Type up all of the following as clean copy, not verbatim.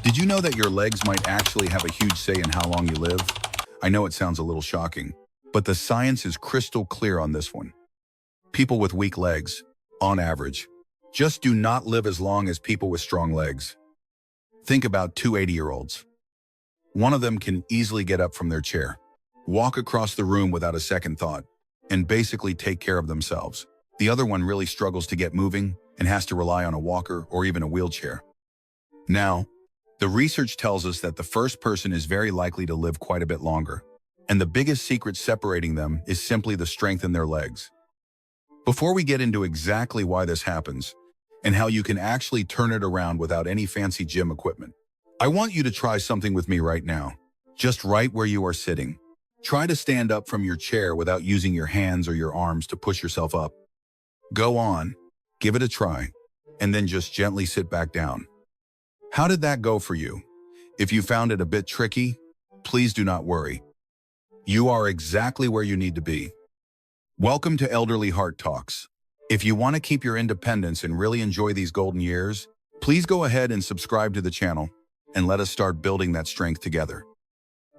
Did you know that your legs might actually have a huge say in how long you live? I know it sounds a little shocking, but the science is crystal clear on this one. People with weak legs, on average, just do not live as long as people with strong legs. Think about two 80-year-olds. One of them can easily get up from their chair, walk across the room without a second thought, and basically take care of themselves. The other one really struggles to get moving and has to rely on a walker or even a wheelchair. Now, the research tells us that the first person is very likely to live quite a bit longer, and the biggest secret separating them is simply the strength in their legs. Before we get into exactly why this happens, and how you can actually turn it around without any fancy gym equipment, I want you to try something with me right now, just right where you are sitting. Try to stand up from your chair without using your hands or your arms to push yourself up. Go on, give it a try, and then just gently sit back down. How did that go for you? If you found it a bit tricky, please do not worry. You are exactly where you need to be. Welcome to Elderly Heart Talks. If you want to keep your independence and really enjoy these golden years, please go ahead and subscribe to the channel and let us start building that strength together.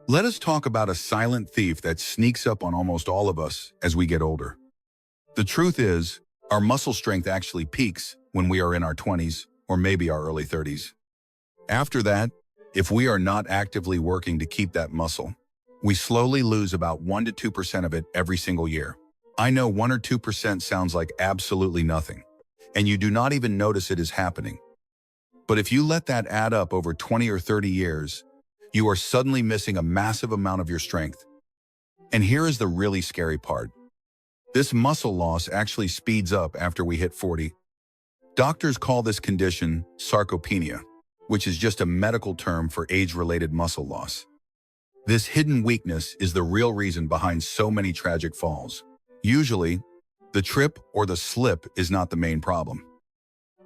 Let us talk about a silent thief that sneaks up on almost all of us as we get older. The truth is, our muscle strength actually peaks when we are in our 20s or maybe our early 30s. After that, if we are not actively working to keep that muscle, we slowly lose about 1 to 2% of it every single year. I know 1 or 2% sounds like absolutely nothing, and you do not even notice it is happening. But if you let that add up over 20 or 30 years, you are suddenly missing a massive amount of your strength. And here is the really scary part. This muscle loss actually speeds up after we hit 40. Doctors call this condition sarcopenia, which is just a medical term for age-related muscle loss. This hidden weakness is the real reason behind so many tragic falls. Usually, the trip or the slip is not the main problem.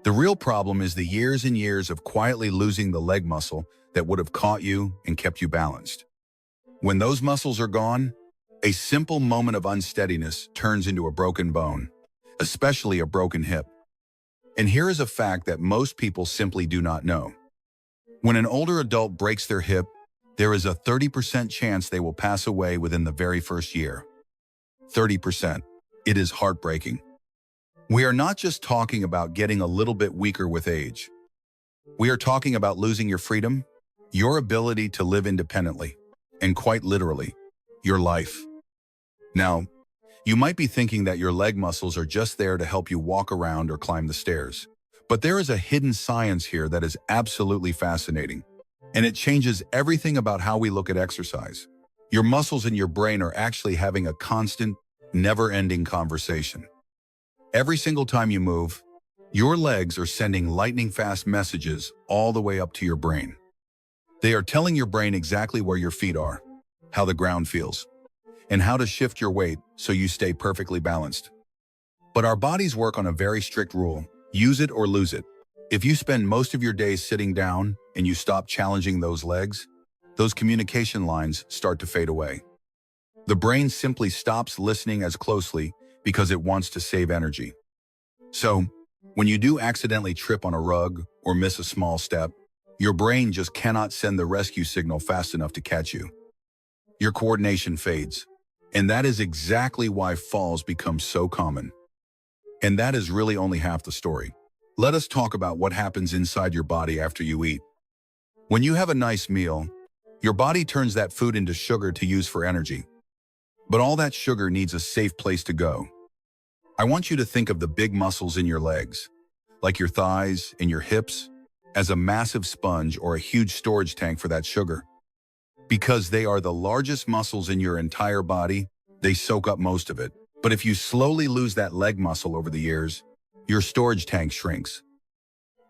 The real problem is the years and years of quietly losing the leg muscle that would have caught you and kept you balanced. When those muscles are gone, a simple moment of unsteadiness turns into a broken bone, especially a broken hip. And here is a fact that most people simply do not know. When an older adult breaks their hip, there is a 30% chance they will pass away within the very first year. 30%. It is heartbreaking. We are not just talking about getting a little bit weaker with age. We are talking about losing your freedom, your ability to live independently, and quite literally, your life. Now, you might be thinking that your leg muscles are just there to help you walk around or climb the stairs. But there is a hidden science here that is absolutely fascinating, and it changes everything about how we look at exercise. Your muscles and your brain are actually having a constant, never-ending conversation. Every single time you move, your legs are sending lightning-fast messages all the way up to your brain. They are telling your brain exactly where your feet are, how the ground feels, and how to shift your weight so you stay perfectly balanced. But our bodies work on a very strict rule. Use it or lose it. If you spend most of your days sitting down and you stop challenging those legs, those communication lines start to fade away. The brain simply stops listening as closely because it wants to save energy. So, when you do accidentally trip on a rug or miss a small step, your brain just cannot send the rescue signal fast enough to catch you. Your coordination fades, and that is exactly why falls become so common. And that is really only half the story. Let us talk about what happens inside your body after you eat. When you have a nice meal, your body turns that food into sugar to use for energy. But all that sugar needs a safe place to go. I want you to think of the big muscles in your legs, like your thighs and your hips, as a massive sponge or a huge storage tank for that sugar. Because they are the largest muscles in your entire body, they soak up most of it. But if you slowly lose that leg muscle over the years, your storage tank shrinks.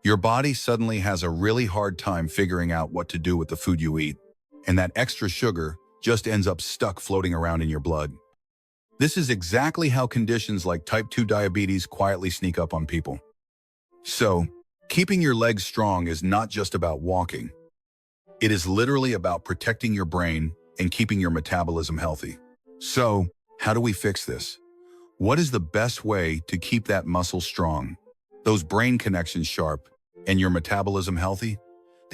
Your body suddenly has a really hard time figuring out what to do with the food you eat, and that extra sugar just ends up stuck floating around in your blood. This is exactly how conditions like type 2 diabetes quietly sneak up on people. So, keeping your legs strong is not just about walking. It is literally about protecting your brain and keeping your metabolism healthy. So, how do we fix this? What is the best way to keep that muscle strong, those brain connections sharp, and your metabolism healthy?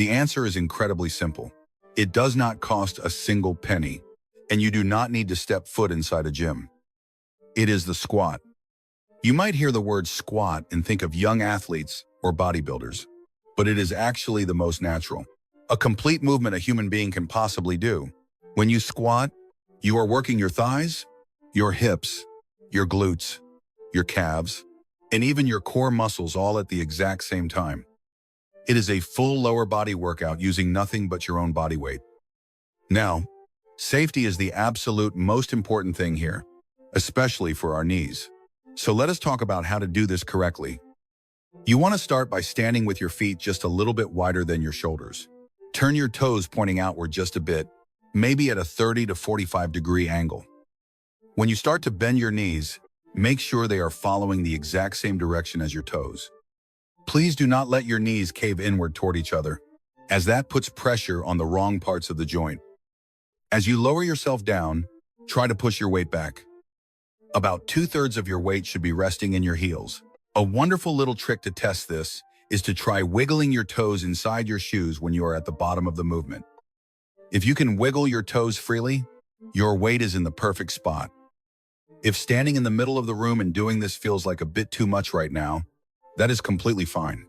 The answer is incredibly simple. It does not cost a single penny, and you do not need to step foot inside a gym. It is the squat. You might hear the word squat and think of young athletes or bodybuilders, but it is actually the most natural, a complete movement a human being can possibly do. When you squat, you are working your thighs, your hips, your glutes, your calves, and even your core muscles all at the exact same time. It is a full lower body workout using nothing but your own body weight. Now, safety is the absolute most important thing here, especially for our knees. So let us talk about how to do this correctly. You want to start by standing with your feet just a little bit wider than your shoulders. Turn your toes pointing outward just a bit, maybe at a 30 to 45 degree angle. When you start to bend your knees, make sure they are following the exact same direction as your toes. Please do not let your knees cave inward toward each other, as that puts pressure on the wrong parts of the joint. As you lower yourself down, try to push your weight back. About 2/3 of your weight should be resting in your heels. A wonderful little trick to test this is to try wiggling your toes inside your shoes when you are at the bottom of the movement. If you can wiggle your toes freely, your weight is in the perfect spot. If standing in the middle of the room and doing this feels like a bit too much right now, that is completely fine.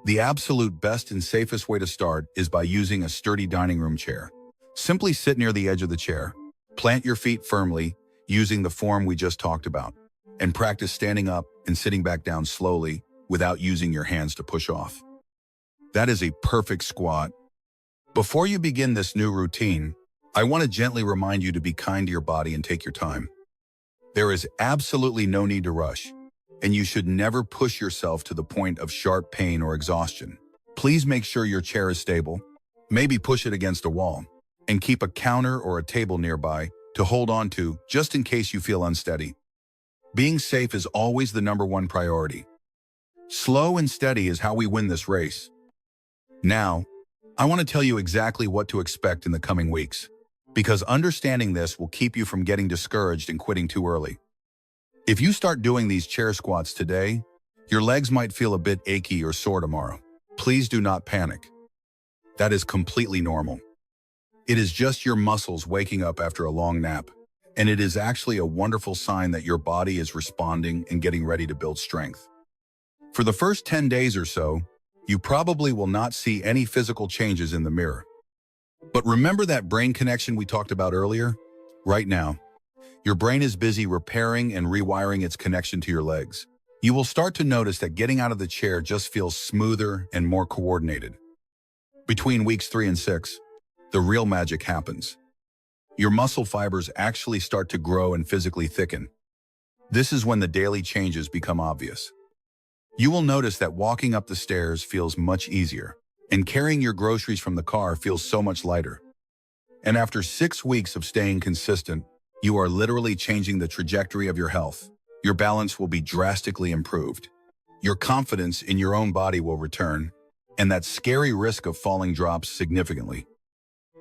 The absolute best and safest way to start is by using a sturdy dining room chair. Simply sit near the edge of the chair, plant your feet firmly using the form we just talked about, and practice standing up and sitting back down slowly without using your hands to push off. That is a perfect squat. Before you begin this new routine, I want to gently remind you to be kind to your body and take your time. There is absolutely no need to rush, and you should never push yourself to the point of sharp pain or exhaustion. Please make sure your chair is stable, maybe push it against a wall, and keep a counter or a table nearby to hold on to just in case you feel unsteady. Being safe is always the #1 priority. Slow and steady is how we win this race. Now, I want to tell you exactly what to expect in the coming weeks, because understanding this will keep you from getting discouraged and quitting too early. If you start doing these chair squats today, your legs might feel a bit achy or sore tomorrow. Please do not panic. That is completely normal. It is just your muscles waking up after a long nap, and it is actually a wonderful sign that your body is responding and getting ready to build strength. For the first 10 days or so, you probably will not see any physical changes in the mirror. But remember that brain connection we talked about earlier? Right now, your brain is busy repairing and rewiring its connection to your legs. You will start to notice that getting out of the chair just feels smoother and more coordinated. Between weeks 3 and 6, the real magic happens. Your muscle fibers actually start to grow and physically thicken. This is when the daily changes become obvious. You will notice that walking up the stairs feels much easier, and carrying your groceries from the car feels so much lighter. And after 6 weeks of staying consistent, you are literally changing the trajectory of your health. Your balance will be drastically improved. Your confidence in your own body will return, and that scary risk of falling drops significantly.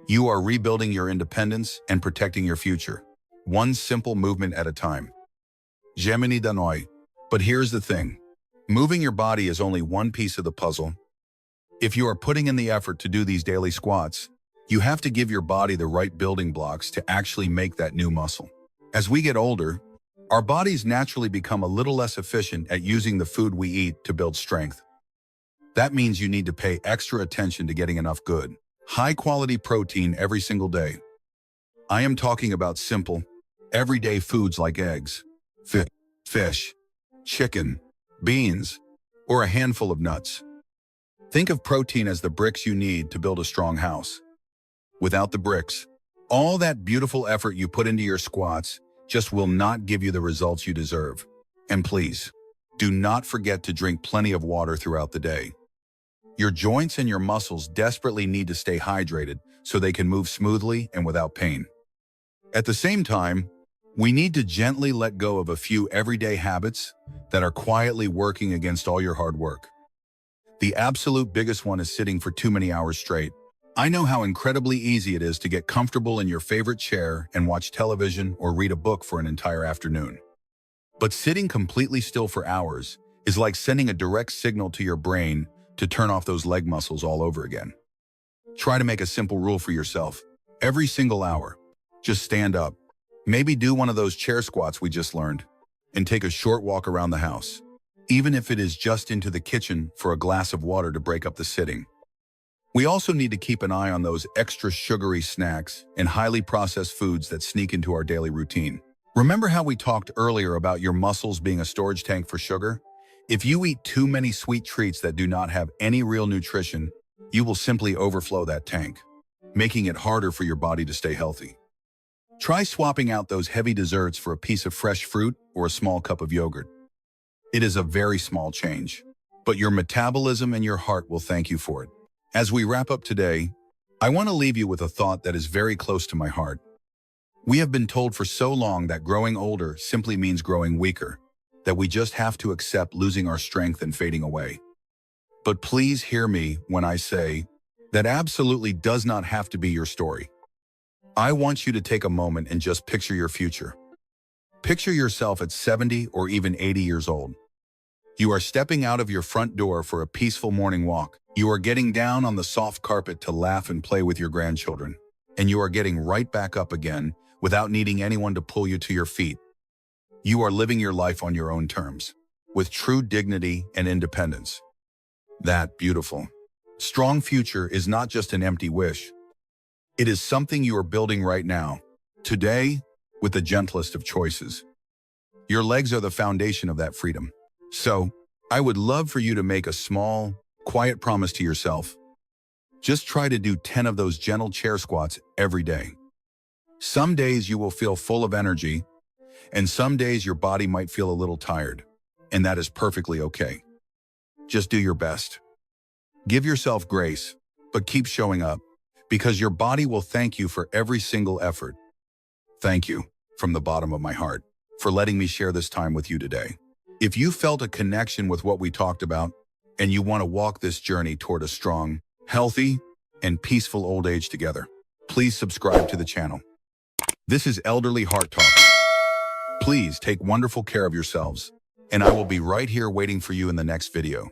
You are rebuilding your independence and protecting your future, one simple movement at a time. Gemini Danoi. But here's the thing. Moving your body is only one piece of the puzzle. If you are putting in the effort to do these daily squats, you have to give your body the right building blocks to actually make that new muscle. As we get older, our bodies naturally become a little less efficient at using the food we eat to build strength. That means you need to pay extra attention to getting enough good, high-quality protein every single day. I am talking about simple, everyday foods like eggs, fish, chicken, beans, or a handful of nuts. Think of protein as the bricks you need to build a strong house. Without the bricks, all that beautiful effort you put into your squats just will not give you the results you deserve. And please, do not forget to drink plenty of water throughout the day. Your joints and your muscles desperately need to stay hydrated so they can move smoothly and without pain. At the same time, we need to gently let go of a few everyday habits that are quietly working against all your hard work. The absolute biggest one is sitting for too many hours straight. I know how incredibly easy it is to get comfortable in your favorite chair and watch television or read a book for an entire afternoon. But sitting completely still for hours is like sending a direct signal to your brain to turn off those leg muscles all over again. Try to make a simple rule for yourself. Every single hour, just stand up. Maybe do one of those chair squats we just learned, and take a short walk around the house, even if it is just into the kitchen for a glass of water to break up the sitting. We also need to keep an eye on those extra sugary snacks and highly processed foods that sneak into our daily routine. Remember how we talked earlier about your muscles being a storage tank for sugar? If you eat too many sweet treats that do not have any real nutrition, you will simply overflow that tank, making it harder for your body to stay healthy. Try swapping out those heavy desserts for a piece of fresh fruit or a small cup of yogurt. It is a very small change, but your metabolism and your heart will thank you for it. As we wrap up today, I want to leave you with a thought that is very close to my heart. We have been told for so long that growing older simply means growing weaker, that we just have to accept losing our strength and fading away. But please hear me when I say that absolutely does not have to be your story. I want you to take a moment and just picture your future. Picture yourself at 70 or even 80 years old. You are stepping out of your front door for a peaceful morning walk. You are getting down on the soft carpet to laugh and play with your grandchildren. And you are getting right back up again without needing anyone to pull you to your feet. You are living your life on your own terms, with true dignity and independence. That beautiful, strong future is not just an empty wish. It is something you are building right now, today, with the gentlest of choices. Your legs are the foundation of that freedom. So, I would love for you to make a small, quiet promise to yourself. Just try to do 10 of those gentle chair squats every day. Some days you will feel full of energy, and some days your body might feel a little tired, and that is perfectly okay. Just do your best. Give yourself grace, but keep showing up, because your body will thank you for every single effort. Thank you, from the bottom of my heart, for letting me share this time with you today. If you felt a connection with what we talked about, and you want to walk this journey toward a strong, healthy, and peaceful old age together, please subscribe to the channel. This is Elderly Heart Talk. Please take wonderful care of yourselves, and I will be right here waiting for you in the next video.